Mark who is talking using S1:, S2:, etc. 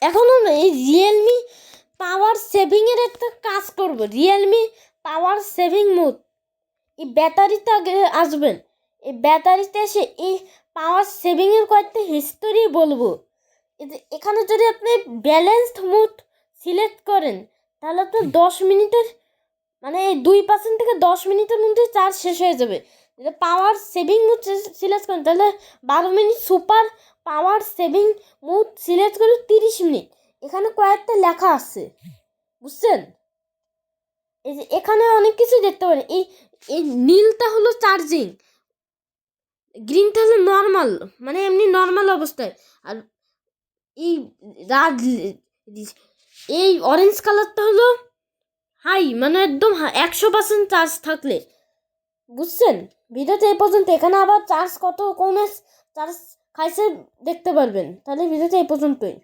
S1: এখন আমরা এই রিয়েলমি পাওয়ার সেভিংয়ের একটা কাজ করব। রিয়েলমি পাওয়ার সেভিং মোড, এই ব্যাটারিতে আগে আসবেন। এই ব্যাটারিতে এসে এই পাওয়ার সেভিংয়ের কয়েকটা হিস্টোরি বলবো। এখানে যদি আপনি ব্যালেন্সড মোড সিলেক্ট করেন তাহলে আপনার 10 মিনিটের মানে এই 2% থেকে 10 মিনিটের মধ্যে চার্জ শেষ হয়ে যাবে। যদি পাওয়ার সেভিং মোড সিলেক্ট করেন তাহলে 12 minute, super power saving mode select করে 30 মিনিট। এখানে কয়েকটা লেখা আছে, বুঝছেন? এই যে এখানে অনেক কিছু দেখতে পারেন। এই এই নীলটা হলো চার্জিং, গ্রিনটা হলো নর্মাল, মানে এমনি নর্মাল অবস্থায়, আর এই এই অরেঞ্জ কালারটা হলো হাই, মানে একদম 100% চার্জ থাকলে। বুঝছেন? ভিডিওতে এই পর্যন্ত। এখানে আবার চার্জ কত কমে চার্জ খাইছে দেখতে পারবেন। তাহলে ভিডিওতে এই পর্যন্তই।